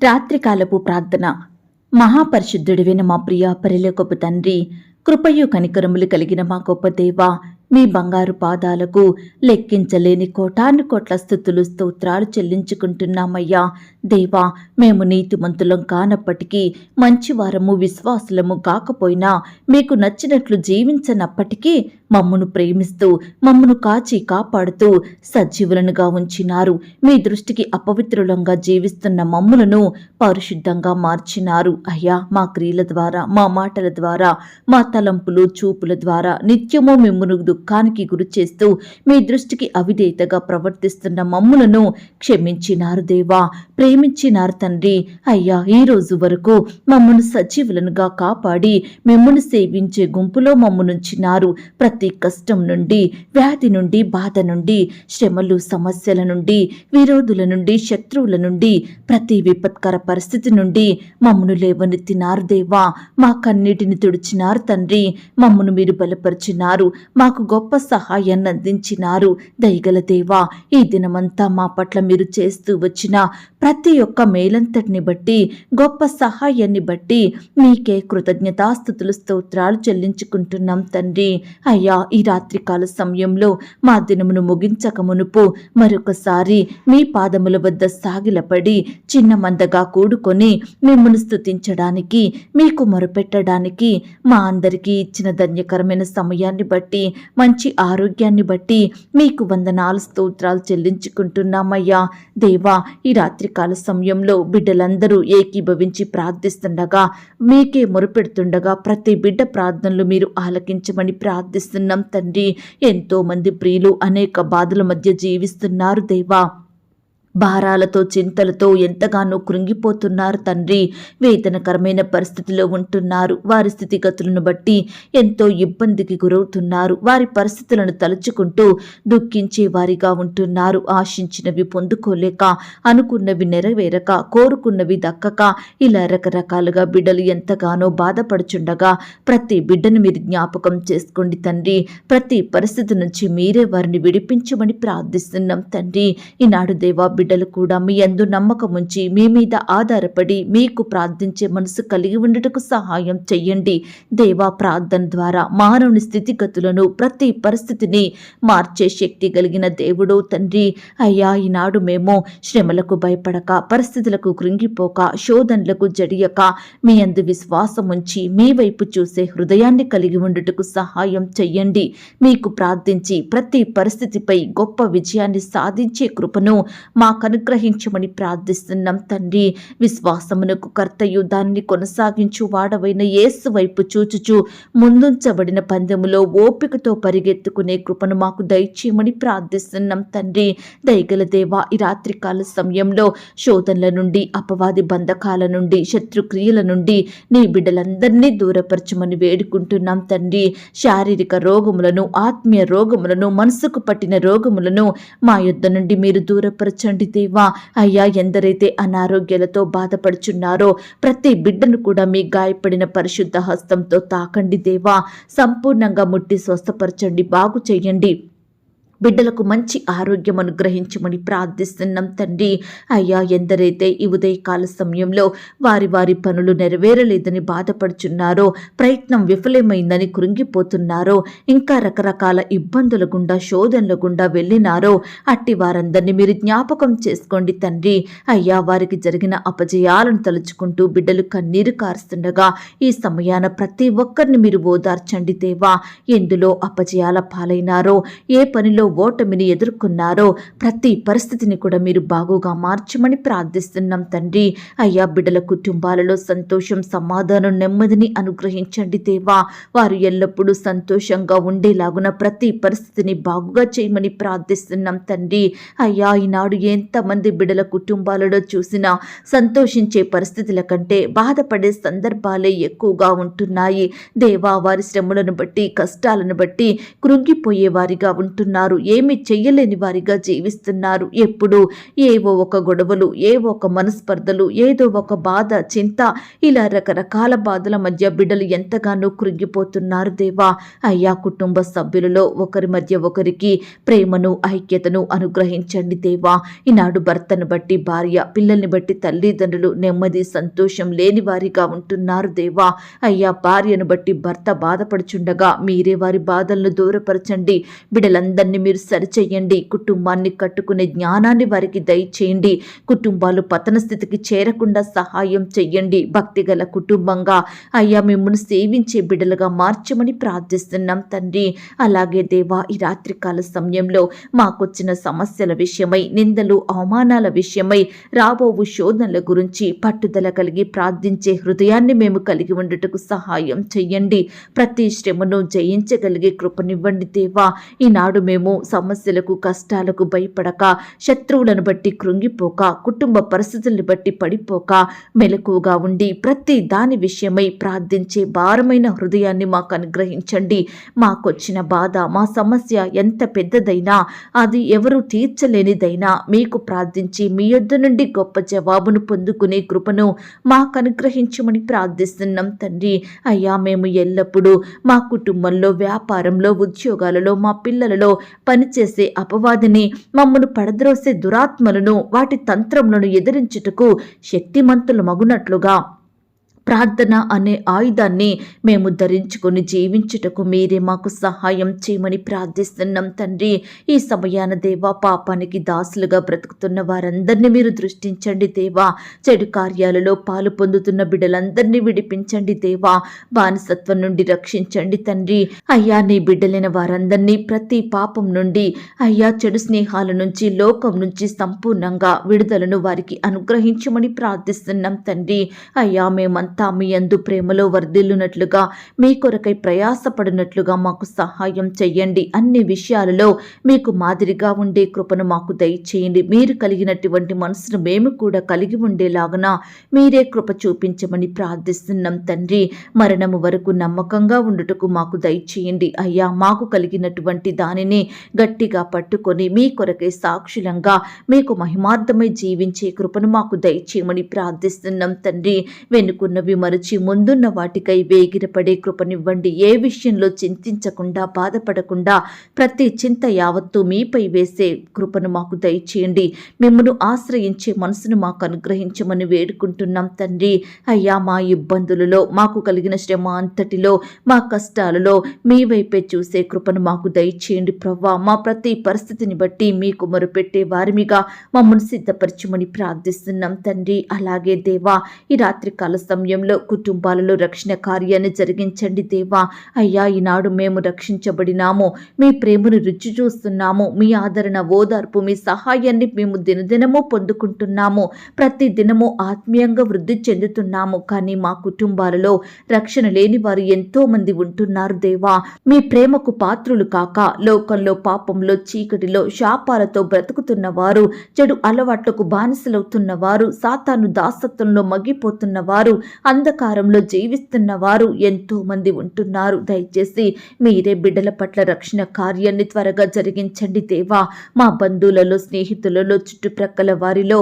రాత్రికాలపు ప్రార్థన. మహాపరిశుద్ధుడివైన మా ప్రియ పరిలోకపు తండ్రి, కృపయు కనికరములు కలిగిన మా గొప్ప దేవా, మీ బంగారు పాదాలకు లెక్కించలేని కోటాను కోట్ల స్తుతులు స్తోత్రాలు చెల్లించుకుంటున్నామయ్యా. దేవా, మేము నీతిమంతులం కానప్పటికీ, మంచివారము విశ్వాసులము కాకపోయినా, మీకు నచ్చినట్లు జీవించనప్పటికీ మమ్మను ప్రేమిస్తూ మమ్మను కాచి కాపాడుతూ సజీవులనుగా ఉంచినారు. మీ దృష్టికి అపవిత్రులంగా జీవిస్తున్న మమ్ములను పరిశుద్ధంగా మార్చినారు. అయ్యా, మా క్రియల ద్వారా, మా మాటల ద్వారా, మా తలంపులు చూపుల ద్వారా నిత్యము మిమ్మును దుఃఖానికి గురి చేస్తూ మీ దృష్టికి అవిధేయతగా ప్రవర్తిస్తున్న మమ్ములను క్షమించినారు దేవా, ప్రేమించినారు తండ్రి. అయ్యా, ఈ రోజు వరకు మమ్మను సజీవులనుగా కాపాడి మిమ్మును సేవించే గుంపులో మమ్మునుంచినారు. ప్రతి కష్టం నుండి, వ్యాధి నుండి, బాధ నుండి, శ్రమలు సమస్యల నుండి, విరోధుల నుండి, శత్రువుల నుండి, ప్రతి విపత్కర పరిస్థితి నుండి మమ్మను లేవనెత్తినారు దేవా. మా కన్నీటిని తుడిచినారు తండ్రి. మమ్మను మీరు బలపరిచినారు. మాకు గొప్ప సహాయాన్ని అందించినారు. దయగల దేవా, ఈ దినమంతా మా పట్ల మీరు చేస్తూ వచ్చిన ప్రతి ఒక్క మేలంతటిని బట్టి, గొప్ప సహాయాన్ని బట్టి మీకే కృతజ్ఞతాస్తుతులు స్తోత్రాలు చెల్లించుకుంటున్నాం తండ్రి. అయ్యా, ఈ రాత్రికాల సమయంలో మా దినమును ముగించక మునుపు మరొకసారి మీ పాదముల వద్ద సాగిలపడి చిన్న మందగా కూడుకొని మిమ్మల్ని స్తుతించడానికి, మీకు మొరపెట్టడానికి, మా అందరికీ ఇచ్చిన ధన్యకరమైన సమయాన్ని బట్టి, మంచి ఆరోగ్యాన్ని బట్టి మీకు వందనాలు స్తోత్రాలు చెల్లించుకుంటున్నామయ్యా. దేవా, ఈ రాత్రికాల సమయంలో బిడ్డలందరూ ఏకీభవించి ప్రార్థిస్తుండగా, మీకే మొరపెడుతుండగా ప్రతి బిడ్డ ప్రార్థనలు మీరు ఆలకించమని ప్రార్థిస్తున్నాం తండ్రి. ఎంతో మంది ప్రియులు అనేక బాధల మధ్య జీవిస్తున్నారు దేవా. భారాలతో, చింతలతో ఎంతగానో కృంగిపోతున్నారు తండ్రి. వేదనకరమైన పరిస్థితిలో ఉంటున్నారు. వారి స్థితిగతులను బట్టి ఎంతో ఇబ్బందికి గురవుతున్నారు. వారి పరిస్థితులను తలుచుకుంటూ దుఃఖించే వారిగా ఉంటున్నారు. ఆశించినవి పొందుకోలేక, అనుకున్నవి నెరవేరక, కోరుకున్నవి దక్కక, ఇలా రకరకాలుగా బిడ్డలు ఎంతగానో బాధపడుచుండగా ప్రతి బిడ్డను మీరు జ్ఞాపకం చేసుకోండి తండ్రి. ప్రతి పరిస్థితి నుంచి మీరే వారిని విడిపించమని ప్రార్థిస్తున్నాం తండ్రి. ఈనాడు దేవా, బిడ్డలు కూడా మీ యందు నమ్మకం ఉంచి మీ మీద ఆధారపడి మీకు ప్రార్థించే మనసు కలిగి ఉండటకు సహాయం చెయ్యండి దేవా. ప్రార్థన ద్వారా మానవుని స్థితిగతులను, ప్రతి పరిస్థితిని మార్చే శక్తి కలిగిన దేవుడో తండ్రి. అయ్యా, ఈనాడు మేము శ్రమలకు భయపడక, పరిస్థితులకు కృంగిపోక, శోధనలకు జడియక మీ యందు విశ్వాసం ఉంచి మీ వైపు చూసే హృదయాన్ని కలిగి ఉండటకు సహాయం చెయ్యండి. మీకు ప్రార్థించి ప్రతి పరిస్థితిపై గొప్ప విజయాన్ని సాధించే కృపను మాకు అనుగ్రహించమని ప్రార్థిస్తున్నాం తండ్రి. విశ్వాసమునకు కర్తయు దాన్ని కొనసాగించు వాడవైన యేసు వైపు చూచుచు ముందుంచబడిన పందెములో ఓపికతో పరిగెత్తుకునే కృపను మాకు దయచేయమని ప్రార్థిస్తున్నాం తండ్రి. దయగల దేవా, ఈ రాత్రికాల సమయంలో శోధనల నుండి, అపవాది బంధకాల నుండి, శత్రుక్రియల నుండి నీ బిడ్డలందరినీ దూరపరచమని వేడుకుంటున్నాం తండ్రి. శారీరక రోగములను, ఆత్మీయ రోగములను, మనసుకు పట్టిన రోగములను మా యొద్ద నుండి మీరు దూరపరచండి దేవా. అయ్యా, ఎందరైతే అనారోగ్యాలతో బాధపడుచున్నారో ప్రతి బిడ్డను కూడా మీ గాయపడిన పరిశుద్ధ హస్తంతో తాకండి దేవా. సంపూర్ణంగా ముట్టి స్వస్థపరచండి, బాగు చేయండి. బిడ్డలకు మంచి ఆరోగ్యం అనుగ్రహించమని ప్రార్థిస్తున్నాం తండ్రి. అయ్యా, ఎందరైతే ఈ ఉదయకాల సమయంలో వారి వారి పనులు నెరవేరలేదని బాధపడుచున్నారో, ప్రయత్నం విఫలమైందని కృంగిపోతున్నారో, ఇంకా రకరకాల ఇబ్బందుల గుండా, శోధనల గుండా వెళ్ళినారో అట్టి వారందరినీ మీరు జ్ఞాపకం చేసుకోండి తండ్రి. అయ్యా, వారికి జరిగిన అపజయాలను తలుచుకుంటూ బిడ్డలు కన్నీరు కారుస్తుండగా ఈ సమయాన ప్రతి ఒక్కరిని మీరు ఓదార్చండి దేవా. ఎందులో అపజయాల పాలైనారో, ఏ పనిలో ఓటమిని ఎదుర్కొన్నారో ప్రతి పరిస్థితిని కూడా మీరు బాగుగా మార్చమని ప్రార్థిస్తున్నాం తండ్రి. అయ్యా, బిడ్డల కుటుంబాలలో సంతోషం, సమాధానం, నెమ్మదిని అనుగ్రహించండి దేవా. వారు ఎల్లప్పుడూ సంతోషంగా ఉండేలాగున ప్రతి పరిస్థితిని బాగుగా చేయమని ప్రార్థిస్తున్నాం తండ్రి. అయ్యా, ఈనాడు ఎంతమంది బిడ్డల కుటుంబాలలో చూసినా సంతోషించే పరిస్థితుల కంటే బాధపడే సందర్భాలే ఎక్కువగా ఉంటున్నాయి దేవా. వారి శ్రమలను బట్టి, కష్టాలను బట్టి కృంగిపోయే వారిగా ఉంటున్నారు. జీవిస్తున్నారు, ఏమి చెయ్యలేని వారిగా జీవిస్తున్నారు. ఎప్పుడు ఏవో ఒక గొడవలు, ఏవో ఒక మనస్పర్ధలు, ఏదో ఒక బాధ, చింత, ఇలా రకరకాల బాధల మధ్య బిడ్డలు ఎంతగానో కృంగిపోతున్నారు దేవా. అయ్యా, కుటుంబ సభ్యులలో ఒకరి మధ్య ఒకరికి ప్రేమను, ఐక్యతను అనుగ్రహించండి దేవా. ఈనాడు భర్తను బట్టి భార్య, పిల్లల్ని బట్టి తల్లిదండ్రులు నెమ్మది, సంతోషం లేని వారిగా ఉంటున్నారు దేవా. అయ్యా, భార్యను బట్టి భర్త బాధపడుచుండగా మీరే వారి బాధలను దూరపరచండి. బిడ్డలందరినీ మీరు సరిచెయ్యండి. కుటుంబాన్ని కట్టుకునే జ్ఞానాన్ని వారికి దయచేయండి. కుటుంబాలు పతన స్థితికి చేరకుండా సహాయం చెయ్యండి. భక్తిగల కుటుంబంగా అయ్యా మిమ్మల్ని సేవించే బిడ్డలుగా మార్చమని ప్రార్థిస్తున్నాం తండ్రి. అలాగే దేవా, ఈ రాత్రికాల సమయంలో మాకొచ్చిన సమస్యల విషయమై, నిందలు అవమానాల విషయమై, రాబోవు శోధనల గురించి పట్టుదల కలిగి ప్రార్థించే హృదయాన్ని మేము కలిగి ఉండుటకు సహాయం చెయ్యండి. ప్రతి శ్రమను జయించగలిగే కృపనివ్వండి దేవా. ఈనాడు మేము సమస్యలకు, కష్టాలకు భయపడక, శత్రువులను బట్టి కృంగిపోక, కుటుంబ పరిస్థితులను బట్టి పడిపోక, మెలకువగా ఉండి ప్రతి దాని విషయమై ప్రార్థించే భారమైన హృదయాన్ని మాకు అనుగ్రహించండి. మాకొచ్చిన బాధ, మా సమస్య ఎంత పెద్దదైనా, అది ఎవరు తీర్చలేనిదైనా మీకు ప్రార్థించి మీ యొద్ద నుండి గొప్ప జవాబును పొందుకునే కృపను మాకు అనుగ్రహించమని ప్రార్థిస్తున్నాం తండ్రి. అయ్యా, మేము ఎల్లప్పుడూ మా కుటుంబంలో, వ్యాపారంలో, ఉద్యోగాలలో, మా పిల్లలలో పనిచేసే అపవాదిని, మమ్మను పడద్రోసే దురాత్మలను, వాటి తంత్రములను ఎదిరించుటకు శక్తిమంతులు మగునట్లుగా ప్రార్థన అనే ఆయుధాన్ని మేము ధరించుకొని జీవించుటకు మీరే మాకు సహాయం చేయమని ప్రార్థిస్తున్నాం తండ్రి. ఈ సమయాన దేవా, పాపానికి దాసులుగా బ్రతుకుతున్న వారందరినీ మీరు దృష్టించండి దేవా. చెడు కార్యాలలో పాలు పొందుతున్న బిడ్డలందరినీ విడిపించండి దేవా. బానిసత్వం నుండి రక్షించండి తండ్రి. అయ్యా, నీ బిడ్డలైన వారందరినీ ప్రతి పాపం నుండి, అయ్యా చెడు స్నేహాల నుంచి, లోకం నుంచి సంపూర్ణంగా విడుదలను వారికి అనుగ్రహించమని ప్రార్థిస్తున్నాం తండ్రి. అయ్యా, మేమంతా మీ యందు ప్రేమలో వర్ధిల్లునట్లుగా, మీ కొరకై ప్రయాసపడినట్లుగా మాకు సహాయం చెయ్యండి. అన్ని విషయాలలో మీకు మాదిరిగా ఉండే కృపను మాకు దయచేయండి. మీరు కలిగినటువంటి మనసును మేము కూడా కలిగి ఉండేలాగున మీరే కృప చూపించమని ప్రార్థిస్తున్నాం తండ్రి. మరణము వరకు నమ్మకంగా ఉండుటకు మాకు దయచేయండి. అయ్యా, మాకు కలిగినటువంటి దానిని గట్టిగా పట్టుకొని మీ కొరకై సాక్షులంగా మీకు మహిమార్థమై జీవించే కృపను మాకు దయచేయమని ప్రార్థిస్తున్నాం తండ్రి. వెనుకున్నవి మరచి ముందున్న వాటికై వేగిరపడే కృపనివ్వండి. ఏ విషయంలో చింతించకుండా, బాధపడకుండా ప్రతి చింత యావత్తు మీపై వేసే కృపను మాకు దయచేయండి. మిమ్మను ఆశ్రయించే మనసును మాకు అనుగ్రహించమని వేడుకుంటున్నాం తండ్రి. అయ్యా, మా ఇబ్బందులలో, మాకు కలిగిన శ్రమ అంతటిలో, మా కష్టాలలో మీ వైపే చూసే కృపను మాకు దయచేయండి ప్రవ్వా. మా ప్రతి పరిస్థితిని బట్టి మీకు మొరుపెట్టే వారిమిగా మమ్మల్ని సిద్ధపరచమని ప్రార్థిస్తున్నాం తండ్రి. అలాగే దేవా, ఈ రాత్రికాల సమయంలో కుటుంబాలలో రక్షణ కార్యాన్ని జరిగించండి దేవా. అయ్యా, ఈనాడు మేము రక్షించబడినాము, మీ ప్రేమను రుచి చూస్తున్నాము, మీ ఆదరణ, ఓదార్పు, మీ సహాయాన్ని మేము దినదినము పొందుకుంటున్నాము. ప్రతి దినము ఆత్మీయంగా వృద్ధి చెందుతున్నాము. కానీ మా కుటుంబాలలో రక్షణ లేని వారు ఎంతో మంది ఉంటున్నారు దేవా. మీ ప్రేమకు పాత్రులు కాక లోకంలో, పాపంలో, చీకటిలో, శాపాలతో బ్రతుకుతున్న వారు, చెడు అలవాట్లకు బానిసలవుతున్న వారు, సాతాను దాసత్వంలో మగ్గిపోతున్న వారు, అంధకారంలో జీవిస్తున్న వారు ఎంతో మంది ఉంటున్నారు. దయచేసి మీరే బిడ్డల పట్ల రక్షణ కార్యాన్ని త్వరగా జరిగించండి దేవా. మా బంధువులలో, స్నేహితులలో, చుట్టుప్రక్కల వారిలో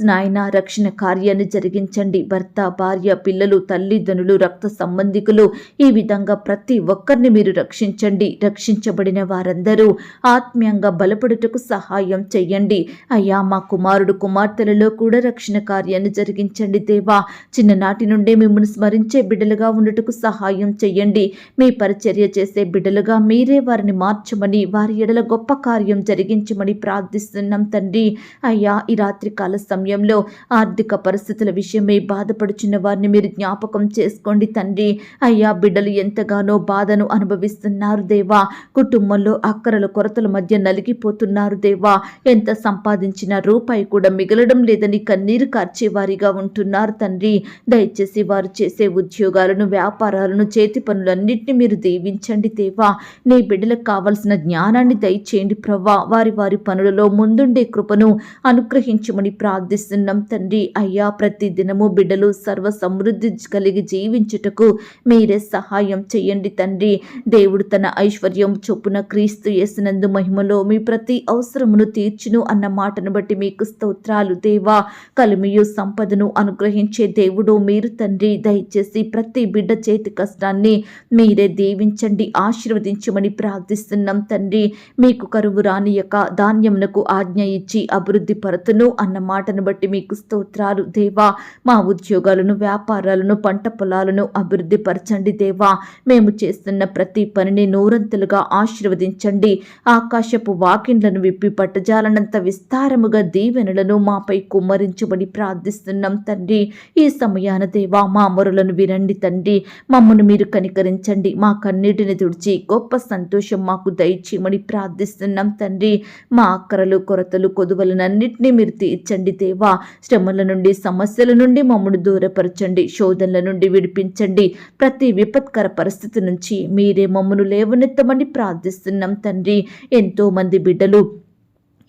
నాయన రక్షణ కార్యాన్ని జరిగించండి. భర్త, భార్య, పిల్లలు, తల్లిదండ్రులు, రక్త సంబంధికులు, ఈ విధంగా ప్రతి ఒక్కరిని మీరు రక్షించండి. రక్షించబడిన వారందరూ ఆత్మీయంగా బలపడుటకు సహాయం చెయ్యండి. అయ్యా, మా కుమారుడు, కుమార్తెలలో కూడా రక్షణ కార్యాన్ని జరిగించండి దేవా. చిన్ననాటి నుండే మిమ్మల్ని స్మరించే బిడ్డలుగా ఉండుటకు సహాయం చెయ్యండి. మీ పరిచర్య చేసే బిడ్డలుగా మీరే వారిని మార్చమని, వారి ఎడల గొప్ప కార్యం జరిగించమని ప్రార్థిస్తున్నాం తండ్రి. అయ్యా, ఈ రాత్రికాల సమయంలో ఆర్థిక పరిస్థితుల విషయమై బాధపడుచున్న వారిని మీరు జ్ఞాపకం చేసుకోండి తండ్రి. అయ్యా, బిడ్డలు ఎంతగానో బాధను అనుభవిస్తున్నారు దేవా. కుటుంబంలో అక్కరల కొరతల మధ్య నలిగిపోతున్నారు దేవా. ఎంత సంపాదించిన రూపాయి కూడా మిగలడం లేదని కన్నీరు కార్చేవారిగా ఉంటున్నారు తండ్రి. దయచేసి దయచేసి వారు చేసే ఉద్యోగాలను, వ్యాపారాలను, చేతి పనులన్నింటినీ మీరు దీవించండి దేవా. నీ బిడ్డలకు కావలసిన జ్ఞానాన్ని దయచేయండి ప్రవ్వా. వారి వారి పనులలో ముందుండే కృపను అనుగ్రహించమని ప్రార్థిస్తున్నాం తండ్రి. అయ్యా, ప్రతి దినము బిడ్డలు సర్వ సమృద్ధి కలిగి జీవించుటకు మీరే సహాయం చేయండి తండ్రి. దేవుడు తన ఐశ్వర్యం చొప్పున క్రీస్తు యేసునందు మహిమలో మీ ప్రతి అవసరమును తీర్చును అన్న మాటను బట్టి మీకు స్తోత్రాలు దేవా. కలిమియు సంపదను అనుగ్రహించే దేవుడు మీరు తండ్రి. దయచేసి ప్రతి బిడ్డ చేతి కష్టాన్ని మీరే దీవించండి, ఆశీర్వదించమని ప్రార్థిస్తున్నాం తండ్రి. మీకు కరువు రానియక ధాన్యమునకు ఆజ్ఞ ఇచ్చి అభివృద్ధి పరతును అన్న మాటను బట్టి మీకు స్తోత్రాలు దేవా. మా ఉద్యోగాలను, వ్యాపారాలను, పంట పొలాలను అభివృద్ధి పరచండి దేవా. మేము చేస్తున్న ప్రతి పనిని నూరంతులుగా ఆశీర్వదించండి. ఆకాశపు వాకిండ్లను విప్పి పట్టజాలనంత విస్తారముగా దీవెనలను మాపై కుమ్మరించబడి ప్రార్థిస్తున్నాం తండ్రి. ఈ సమయాన దేవా మా మొరలను వినండి తండ్రి. మమ్మను మీరు కనికరించండి. మా కన్నీటిని తుడిచి గొప్ప సంతోషం మాకు దయచేయమని ప్రార్థిస్తున్నాం తండ్రి. మా అక్కరలు, కొరతలు, కొదువలనన్నింటినీ మీరు తీర్చండి దేవా. శ్రమల నుండి, సమస్యల నుండి మమ్మను దూరపరచండి. శోధనల నుండి విడిపించండి. ప్రతి విపత్కర పరిస్థితి నుంచి మీరే మమ్మను లేవనెత్తమని ప్రార్థిస్తున్నాం తండ్రి. ఎంతో మంది బిడ్డలు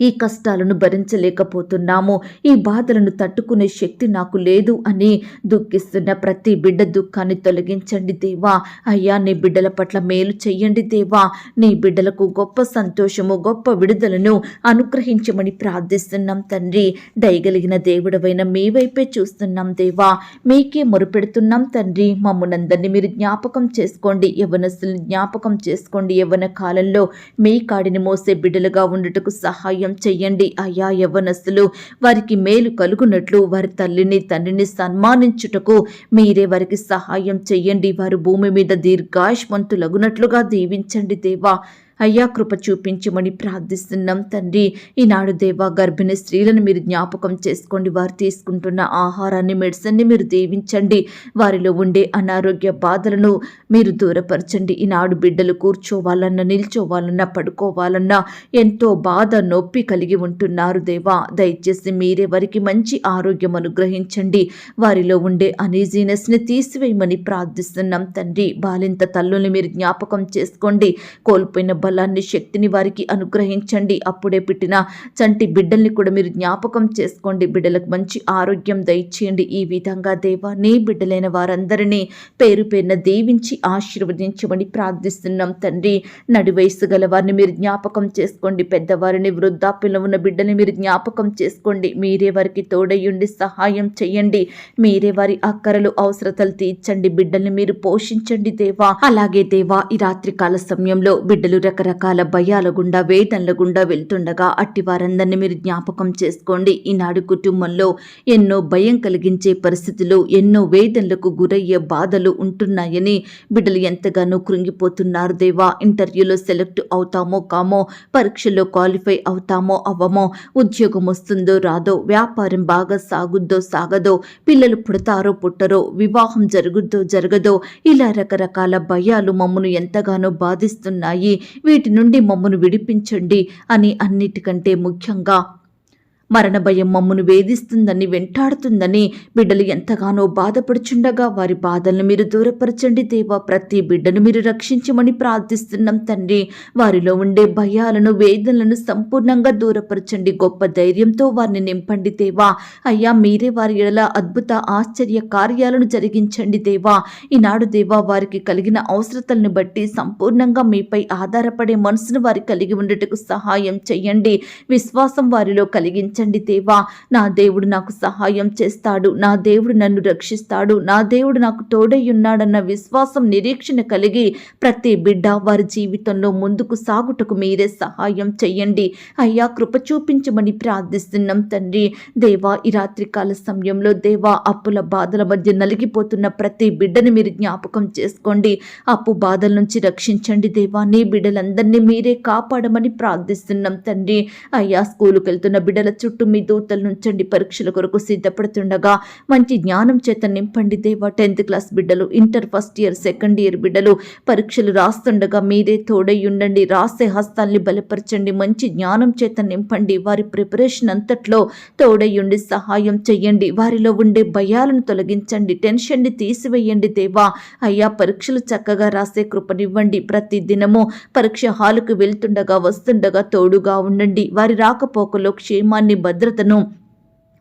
ఈ కష్టాలను భరించలేకపోతున్నాము, ఈ బాధలను తట్టుకునే శక్తి నాకు లేదు అని దుఃఖిస్తున్న ప్రతి బిడ్డ దుఃఖాన్ని తొలగించండి దేవా. అయ్యా, నీ బిడ్డల పట్ల మేలు చెయ్యండి దేవా. నీ బిడ్డలకు గొప్ప సంతోషము, గొప్ప విడుదలను అనుగ్రహించమని ప్రార్థిస్తున్నాం తండ్రి. దయగలిగిన దేవుడవైన మీ వైపే చూస్తున్నాం దేవా. మీకే మొరుపెడుతున్నాం తండ్రి. మమ్మునందరినీ మీరు జ్ఞాపకం చేసుకోండి. యవ్వనస్తుల్ని జ్ఞాపకం చేసుకోండి. యవ్వన కాలంలో మీ కాడిని మోసే బిడ్డలుగా ఉండుటకు సహాయం చెయ్యండి. అయ్యా, యవ్వనస్తులు వారికి మేలు కలుగునట్లు వారి తల్లిని, తండ్రిని సన్మానించుటకు మీరే వారికి సహాయం చెయ్యండి. వారు భూమి మీద దీర్ఘాయుష్మంతులగునట్లుగా దీవించండి దేవా. అయ్యా, కృప చూపించమని ప్రార్థిస్తున్నాం తండ్రి. ఈనాడు దేవా, గర్భిణీ స్త్రీలను మీరు జ్ఞాపకం చేసుకోండి. వారు తీసుకుంటున్న ఆహారాన్ని, మెడిసిన్ని మీరు దీవించండి. వారిలో ఉండే అనారోగ్య బాధలను మీరు దూరపరచండి. ఈనాడు బిడ్డలు కూర్చోవాలన్నా, నిల్చోవాలన్నా, పడుకోవాలన్నా ఎంతో బాధ, నొప్పి కలిగి ఉంటున్నారు దేవా. దయచేసి మీరే వారికి మంచి ఆరోగ్యం అనుగ్రహించండి. వారిలో ఉండే అనీజీనెస్ని తీసివేయమని ప్రార్థిస్తున్నాం తండ్రి. బాలింత తల్లుల్ని మీరు జ్ఞాపకం చేసుకోండి. కోల్పోయిన బలాన్ని, శక్తిని వారికి అనుగ్రహించండి. అప్పుడే పుట్టిన చంటి బిడ్డల్ని కూడా మీరు జ్ఞాపకం చేసుకోండి. బిడ్డలకు మంచి ఆరోగ్యం దయచేయండి. ఈ విధంగా దేవా, నీ బిడ్డలైన వారందరినీ పేరు పేరున దీవించి ఆశీర్వదించమని ప్రార్థిస్తున్నాం తండ్రి. నడి వయసు గల వారిని మీరు జ్ఞాపకం చేసుకోండి. పెద్దవారిని, వృద్ధాప్యంలో ఉన్న బిడ్డల్ని మీరు జ్ఞాపకం చేసుకోండి. మీరే వారికి తోడయ్యుండి సహాయం చేయండి. మీరే వారి అక్కరలు, అవసరతలు తీర్చండి. బిడ్డల్ని మీరు పోషించండి దేవా. అలాగే దేవా, ఈ రాత్రి కాల సమయంలో బిడ్డలు రకరకాల భయాల గుండా, వేదనల గుండా వెళ్తుండగా అట్టి వారందరినీ మీరు జ్ఞాపకం చేసుకోండి. ఈనాడు కుటుంబంలో ఎన్నో భయం కలిగించే పరిస్థితులు, ఎన్నో వేదనలకు గురయ్యే బాధలు ఉంటున్నాయని బిడ్డలు ఎంతగానో కృంగిపోతున్నారు దేవా. ఇంటర్వ్యూలో సెలెక్ట్ అవుతామో కామో, పరీక్షల్లో క్వాలిఫై అవుతామో అవ్వమో, ఉద్యోగం వస్తుందో రాదో, వ్యాపారం బాగా సాగుద్దో సాగదో, పిల్లలు పుడతారో పుట్టరో, వివాహం జరుగుద్దో జరగదో, ఇలా రకరకాల భయాలు మమ్మను ఎంతగానో బాధిస్తున్నాయి. వీటి నుండి మమ్మను విడిపించండి అని అన్నిటికంటే ముఖ్యంగా మరణ భయం మమ్మును వేధిస్తుందని, వెంటాడుతుందని బిడ్డలు ఎంతగానో బాధపడుచుండగా వారి బాధలను మీరు దూరపరచండి దేవా. ప్రతి బిడ్డను మీరు రక్షించమని ప్రార్థిస్తున్నాం తండ్రి. వారిలో ఉండే భయాలను, వేదనలను సంపూర్ణంగా దూరపరచండి. గొప్ప ధైర్యంతో వారిని నింపండి దేవా. అయ్యా, మీరే వారి ఎడల అద్భుత, ఆశ్చర్య కార్యాలను జరిగించండి దేవా. ఈనాడు దేవా, వారికి కలిగిన అవసరతలను బట్టి సంపూర్ణంగా మీపై ఆధారపడే మనసును వారి కలిగి ఉండటకు సహాయం చేయండి. విశ్వాసం వారిలో కలిగించండి దేవా. నా దేవుడు నాకు సహాయం చేస్తాడు, నా దేవుడు నన్ను రక్షిస్తాడు, నా దేవుడు నాకు తోడై ఉన్నాడన్న విశ్వాసం, నిరీక్షణ కలిగి ప్రతి బిడ్డ వారి జీవితంలో ముందుకు సాగుటకు మీరే సహాయం చెయ్యండి. అయ్యా, కృప చూపించమని ప్రార్థిస్తున్నాం తండ్రి. దేవా, ఈ రాత్రికాల సమయంలో దేవా, అప్పుల బాధల మధ్య నలిగిపోతున్న ప్రతి బిడ్డని మీరు జ్ఞాపకం చేసుకోండి. అప్పు బాధల నుంచి రక్షించండి దేవా. నీ బిడ్డలందరినీ మీరే కాపాడమని ప్రార్థిస్తున్నాం తండ్రి. అయ్యా, స్కూలుకు వెళ్తున్న బిడ్డల చుట్టూ మీ దూతలు నుంచండి. పరీక్షల కొరకు సిద్ధపడుతుండగా మంచి జ్ఞానం చేత నింపండి దేవా. 10th క్లాస్ బిడ్డలు, inter first year, second year బిడ్డలు పరీక్షలు రాస్తుండగా మీరే తోడై ఉండండి. రాసే హస్తాల్ని బలపరచండి. మంచి జ్ఞానం చేత నింపండి. వారి ప్రిపరేషన్ అంతట్లో తోడై ఉండి సహాయం చెయ్యండి. వారిలో ఉండే భయాలను తొలగించండి. టెన్షన్ని తీసివేయండి దేవా. అయ్యా, పరీక్షలు చక్కగా రాసే కృపనివ్వండి. ప్రతి దినము పరీక్ష హాలుకు వెళ్తుండగా వస్తుండగా తోడుగా ఉండండి. వారి రాకపోకలో క్షేమాన్ని, భద్రతను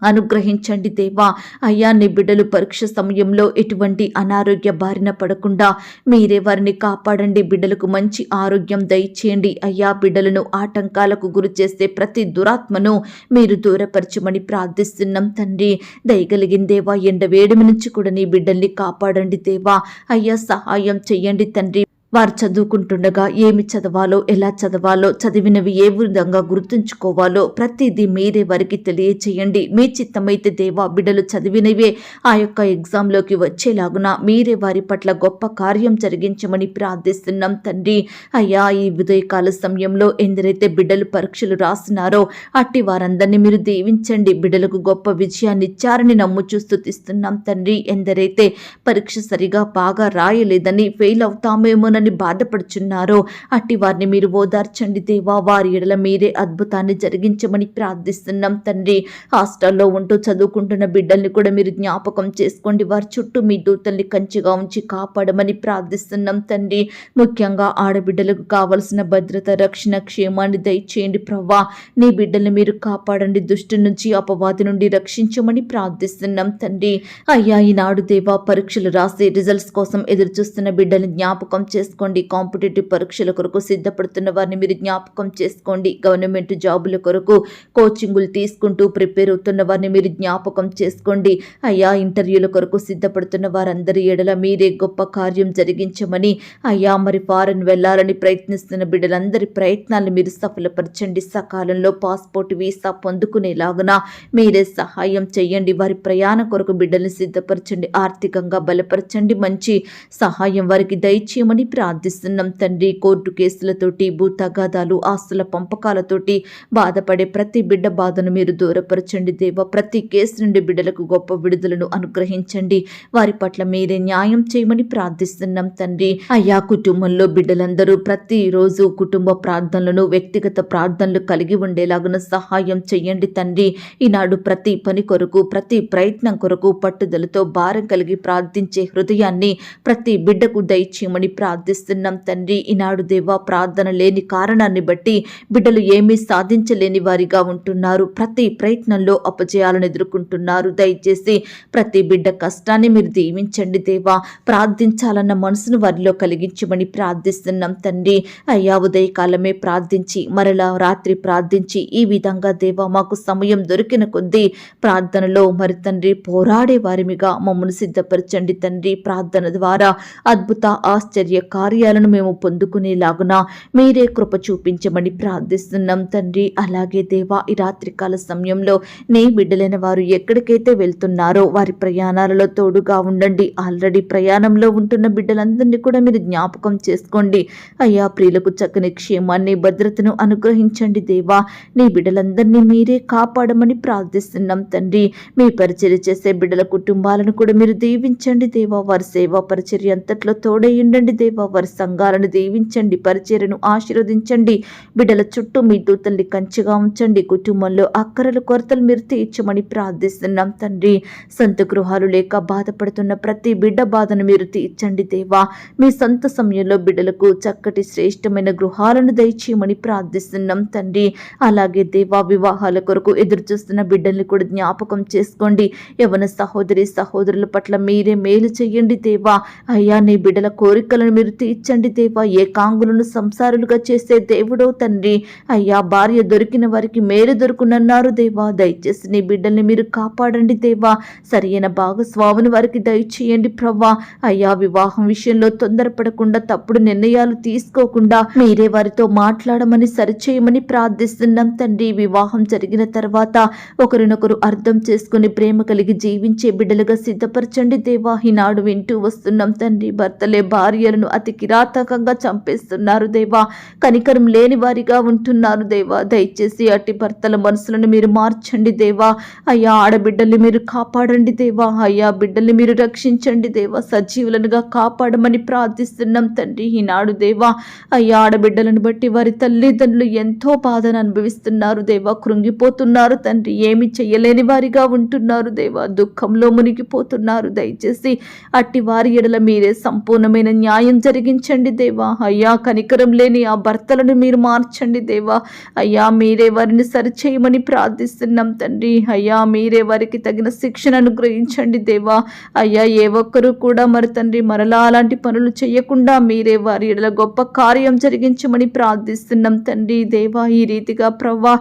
అనుగ్రహించండి దేవా. అయ్యా, నీ బిడ్డలు పరీక్ష సమయంలో ఎటువంటి అనారోగ్య బారిన పడకుండా మీరే వారిని కాపాడండి. బిడ్డలకు మంచి ఆరోగ్యం దయచేయండి. అయ్యా, బిడ్డలను ఆటంకాలకు గురి చేస్తే ప్రతి దురాత్మను మీరు దూరపరచమని ప్రార్థిస్తున్నాం తండ్రి. దయగలిగిన దేవా, ఎండ వేడిమి నుంచి కూడా నీ బిడ్డల్ని కాపాడండి దేవా. అయ్యా, సహాయం చెయ్యండి తండ్రి. వారు చదువుకుంటుండగా ఏమి చదవాలో, ఎలా చదవాలో, చదివినవి ఏ విధంగా గుర్తుంచుకోవాలో ప్రతిదీ మీరే వారికి తెలియచేయండి. మీ చిత్తమైతే దేవా, బిడ్డలు చదివినవే ఆ యొక్క ఎగ్జామ్లోకి వచ్చేలాగున మీరే వారి పట్ల గొప్ప కార్యం జరిగించమని ప్రార్థిస్తున్నాం తండ్రి. అయ్యా, ఈ ఉదయకాల సమయంలో ఎందరైతే బిడ్డలు పరీక్షలు రాస్తున్నారో అట్టి వారందరినీ మీరు దీవించండి. బిడ్డలకు గొప్ప విజయాన్ని ఇచ్చారని నమ్ముచూ స్తుతిస్తున్నాం తండ్రి. ఎందరైతే పరీక్ష సరిగా బాగా రాయలేదని, ఫెయిల్ అవుతామేమోనని బాధపడుచున్నారో అట్టి వారిని మీరు ఓదార్చండి దేవా. వారి ఎడల మీరే అద్భుతాన్ని జరిగించమని ప్రార్థిస్తున్నాం తండ్రి. హాస్టల్లో ఉంటూ చదువుకుంటున్న బిడ్డల్ని కూడా మీరు జ్ఞాపకం చేసుకోండి. వారి చుట్టూ మీ దూతల్ని కంచిగా ఉంచి కాపాడమని ప్రార్థిస్తున్నాం తండ్రి. ముఖ్యంగా ఆడబిడ్డలకు కావలసిన భద్రత, రక్షణ, క్షేమాన్ని దయచేయండి ప్రవ్వా. నీ బిడ్డల్ని మీరు కాపాడండి. దుష్టు నుంచి, అపవాది నుండి రక్షించమని ప్రార్థిస్తున్నాం తండ్రి. అయ్యా, ఈనాడు దేవా, పరీక్షలు రాసి రిజల్ట్స్ కోసం ఎదురు చూస్తున్న బిడ్డల్ని జ్ఞాపకం చేసుకోండి. కాంపిటేటివ్ పరీక్షల కొరకు సిద్ధపడుతున్న వారిని మీరు జ్ఞాపకం చేసుకోండి. గవర్నమెంట్ జాబుల కొరకు కోచింగులు తీసుకుంటూ ప్రిపేర్ అవుతున్న వారిని మీరు జ్ఞాపకం చేసుకోండి. అయ్యా, ఇంటర్వ్యూల కొరకు సిద్ధపడుతున్న వారందరి ఎడల మీరే గొప్ప కార్యం జరిగించమని, అయ్యా, మరి ఫారెన్ వెళ్ళాలని ప్రయత్నిస్తున్న బిడ్డలందరి ప్రయత్నాలను మీరు సఫలపరచండి. సకాలంలో పాస్పోర్ట్, వీసా పొందుకునేలాగున మీరే సహాయం చేయండి. వారి ప్రయాణ కొరకు బిడ్డల్ని సిద్ధపరచండి. ఆర్థికంగా బలపరచండి. మంచి సహాయం వారికి దయచేయమని ప్రార్థిస్తున్నాం తండ్రి. కోర్టు కేసులతోటి, భూ తగాదాలు, ఆస్తుల పంపకాలతోటి బాధపడే ప్రతి బిడ్డ బాధను మీరు దూరపరచండి దేవా. ప్రతి కేసు నుండి బిడ్డలకు గొప్ప విడుదలను అనుగ్రహించండి. వారి పట్ల మీరే న్యాయం చేయమని ప్రార్థిస్తున్నాం తండ్రి. అయ్యా, కుటుంబంలో బిడ్డలందరూ ప్రతిరోజు కుటుంబ ప్రార్థనలను, వ్యక్తిగత ప్రార్థనలు కలిగి ఉండేలాగున సహాయం చెయ్యండి తండ్రి. ఈనాడు ప్రతి పని కొరకు, ప్రతి ప్రయత్నం కొరకు పట్టుదలతో భారం కలిగి ప్రార్థించే హృదయాన్ని ప్రతి బిడ్డకు దయచేయమని ప్రార్థిస్తున్నాం తండ్రి. ఈనాడు దేవా, ప్రార్థన లేని కారణాన్ని బట్టి బిడ్డలు ఏమీ సాధించలేని వారిగా ఉంటున్నారు. ప్రతి ప్రయత్నంలో అపజయాలను ఎదుర్కొంటున్నారు. దయచేసి ప్రతి బిడ్డ కష్టాన్ని మీరు దీవించండి దేవా. ప్రార్థించాలన్న మనసును వారిలో కలిగించమని ప్రార్థిస్తున్నాం తండ్రి. అయ్యా, ఉదయకాలమే ప్రార్థించి మరలా రాత్రి ప్రార్థించి ఈ విధంగా దేవా మాకు సమయం దొరికిన కొద్దీ ప్రార్థనలో మరి తండ్రి పోరాడే వారిమిగా మమ్మల్ని సిద్ధపరచండి తండ్రి. ప్రార్థన ద్వారా అద్భుత, ఆశ్చర్య కార్యాలను మేము పొందుకునేలాగున మీరే కృప చూపించమని ప్రార్థిస్తున్నాం తండ్రి. అలాగే దేవా, ఈ రాత్రికాల సమయంలో నీ బిడ్డలైన వారు ఎక్కడికైతే వెళ్తున్నారో వారి ప్రయాణాలలో తోడుగా ఉండండి. ఆల్రెడీ ప్రయాణంలో ఉంటున్న బిడ్డలందరినీ కూడా మీరు జ్ఞాపకం చేసుకోండి. అయ్యా, ప్రియులకు చక్కని క్షేమాన్ని, భద్రతను అనుగ్రహించండి దేవా. నీ బిడ్డలందరినీ మీరే కాపాడమని ప్రార్థిస్తున్నాం తండ్రి. మీ పరిచర్య చేసే బిడ్డల కుటుంబాలను కూడా మీరు దీవించండి దేవా. వారి సేవా పరిచర్య అంతట్లో తోడయ్యండి దేవా. వారి సంఘాలను దీవించండి. పరిచర్యను ఆశీర్వదించండి. బిడ్డల చుట్టూ మీ దూతల్ని కంచిగా ఉంచండి. కుటుంబంలో అక్కరలు, కొరతలు మీరు తీర్చమని ప్రార్థిస్తున్నాం తండ్రి. సొంత గృహాలు లేక బాధపడుతున్న ప్రతి బిడ్డ బాధను మీరు తీర్చండి దేవా. మీ సొంత సమయంలో బిడ్డలకు చక్కటి శ్రేష్టమైన గృహాలను దయచేయమని ప్రార్థిస్తున్నాం తండ్రి. అలాగే దేవా, వివాహాల కొరకు ఎదురు చూస్తున్న బిడ్డల్ని కూడా జ్ఞాపకం చేసుకోండి. యవన సహోదరి సహోదరుల పట్ల మీరే మేలు చెయ్యండి దేవా. అయ్యా, నీ బిడ్డల కోరికలను మీరు తీర్చండి దేవా. ఏకాంగులను సంసారులుగా చేసే దేవుడో తండ్రి. అయ్యా, భార్య దొరికిన వారికి మేలు దొరుకునన్నారు దేవా. దయచేసి నీ బిడ్డల్ని మీరు కాపాడండి దేవా. సరైన భాగస్వామిని వారికి దయచేయండి ప్రవ్వా. అయ్యా, వివాహం విషయంలో తొందరపడకుండా, తప్పుడు నిర్ణయాలు తీసుకోకుండా మీరే వారితో మాట్లాడమని, సరిచేయమని ప్రార్థిస్తున్నాం తండ్రి. వివాహం జరిగిన తర్వాత ఒకరినొకరు అర్థం చేసుకుని ప్రేమ కలిగి జీవించే బిడ్డలుగా సిద్ధపరచండి దేవా. ఈనాడు వింటూ వస్తున్నాం తండ్రి. భర్తలే భార్యలను అతి కిరాతకంగా చంపేస్తున్నారు దేవా. కనికరం లేని వారిగా ఉంటున్నారు దేవా. దయచేసి అట్టి భర్తల మనసులను మీరు మార్చండి దేవా. అయ్యా, ఆడబిడ్డల్ని మీరు కాపాడండి దేవా. అయ్యా, బిడ్డల్ని మీరు రక్షించండి దేవా. సజీవులనుగా కాపాడమని ప్రార్థిస్తున్నాం తండ్రి. ఈనాడు దేవా అయ్యా, ఆడబిడ్డలను బట్టి వారి తల్లిదండ్రులు ఎంతో బాధను అనుభవిస్తున్నారు దేవా. కృంగిపోతున్నారు తండ్రి. ఏమి చెయ్యలేని వారిగా ఉంటున్నారు దేవా. దుఃఖంలో మునిగిపోతున్నారు. దయచేసి అట్టి వారి ఎడల మీరే సంపూర్ణమైన న్యాయం జరిగించండి దేవా. అయ్యా, కనికరం లేని ఆ భర్తలను మీరు మార్చండి దేవా. అయ్యా, మీరే వారిని సరిచేయమని ప్రార్థిస్తున్నాం తండ్రి. అయ్యా, మీరే వారికి తగిన శిక్షను అనుగ్రహించండి దేవా. అయ్యా, ఏ ఒక్కరూ కూడా మరి తండ్రి మరలా అలాంటి పనులు చేయకుండా మీరే వారి ఎడల గొప్ప కార్యం జరిగించమని ప్రార్థిస్తున్నాం తండ్రి. దేవా, ఈ రీతిగా ప్రవ్వా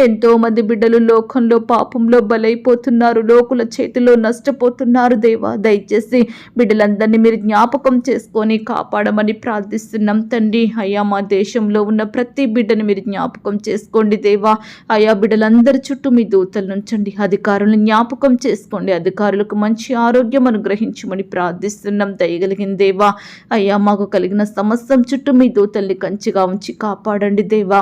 ఎంతో మంది బిడ్డలు లోకంలో పాపంలో బలైపోతున్నారు, లోకుల చేతిలో నష్టపోతున్నారు దేవా. దయచేసి బిడ్డలందరినీ మీరు జ్ఞాపకం చేసుకొని కాపాడమని ప్రార్థిస్తున్నాం తండ్రి. అయ్యా, మా దేశంలో ఉన్న ప్రతి బిడ్డను మీరు జ్ఞాపకం చేసుకోండి దేవా. అయ్యా, బిడ్డలందరి చుట్టూ మీ దూతలు ఉంచండి. అధికారులను జ్ఞాపకం చేసుకోండి. అధికారులకు మంచి ఆరోగ్యం అనుగ్రహించమని ప్రార్థిస్తున్నాం దయగలిగిన దేవా. అయ్యా, మాకు కలిగిన సమస్తం చుట్టూ మీ దూతల్ని కంచిగా ఉంచి కాపాడండి దేవా.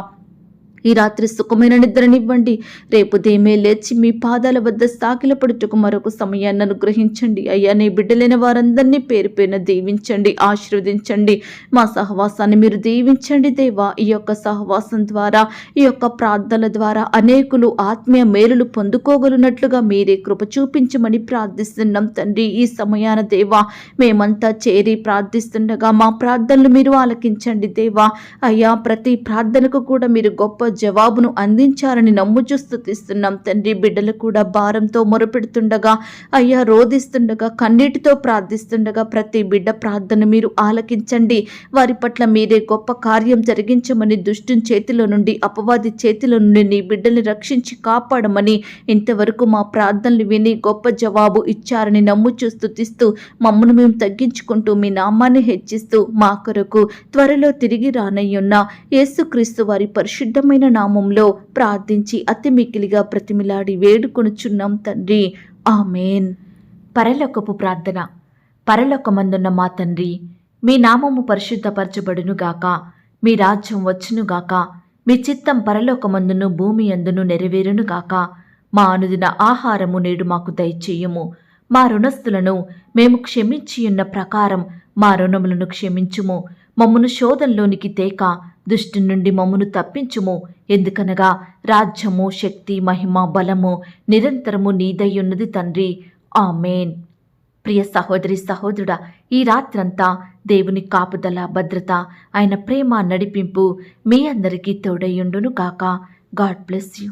ఈ రాత్రి సుఖమైన నిద్రనివ్వండి. రేపు దేమే లేచి మీ పాదాల వద్ద సాగిలపడుటకు మరొక సమయాన్ని అనుగ్రహించండి. అయ్యా, నీ బిడ్డలైన వారందరినీ పేరు పేరున దీవించండి, ఆశీర్వదించండి. మా సహవాసాన్ని మీరు దీవించండి దేవా. ఈ యొక్క సహవాసం ద్వారా, ఈ యొక్క ప్రార్థనల ద్వారా అనేకులు ఆత్మీయ మేలులు పొందుకోగలిగినట్లుగా మీరే కృప చూపించమని ప్రార్థిస్తున్నాం తండ్రి. ఈ సమయాన దేవా మేమంతా చేరి ప్రార్థిస్తుండగా మా ప్రార్థనలు మీరు ఆలకించండి దేవా. అయ్యా, ప్రతి ప్రార్థనకు కూడా మీరు గొప్ప జవాబును అందించారని నమ్ముచూ స్తుతిస్తున్నాం తండ్రి. బిడ్డలు కూడా భారంతో మొరపెడుతుండగా, అయ్యా రోధిస్తుండగా, కన్నీటితో ప్రార్థిస్తుండగా ప్రతి బిడ్డ ప్రార్థన మీరు ఆలకించండి. వారి పట్ల మీరే గొప్ప కార్యం జరిగించమని, దుష్టుని చేతిలో నుండి, అపవాది చేతిలో నుండి నీ బిడ్డల్ని రక్షించి కాపాడమని, ఇంతవరకు మా ప్రార్థనలు విని గొప్ప జవాబు ఇచ్చారని నమ్ముచూ స్తుతిస్తూ మమ్మను మేము తగ్గించుకుంటూ మీ నామాన్ని హెచ్చిస్తూ మా కొరకు త్వరలో తిరిగి రానయ్యున్న యేసుక్రీస్తు వారి పరిశుద్ధమైన నామంలో ప్రార్థించి అతి మిక్కిలిగా ప్రతిమిలాడి వేడుకొనుచున్నాం తండ్రి. ఆమేన్. పరలోకపు ప్రార్థన. పరలోకమందున్న మా తండ్రి, మీ నామము పరిశుద్ధపరచబడునుగాక. మీ రాజ్యం వచ్చునుగాక. మీ చిత్తం పరలోకమందును భూమి అందును నెరవేరునుగాక. మా అనుదిన ఆహారము నేడు మాకు దయచేయుము. మా రుణస్థులను మేము క్షమించియున్న ప్రకారం మా రుణములను క్షమించుము. మమ్మను శోధంలోనికి తేక దుష్టు నుండి మమ్మను తప్పించుము. ఎందుకనగా రాజ్యము, శక్తి, మహిమ, బలము నిరంతరము నీదయ్యున్నది తండ్రి. ఆమేన్. ప్రియ సహోదరి సహోదరుడా, ఈ రాత్రంతా దేవుని కాపుదల, భద్రత, ఆయన ప్రేమ, నడిపింపు మీ అందరికీ తోడయ్యుండును గాక. God bless you.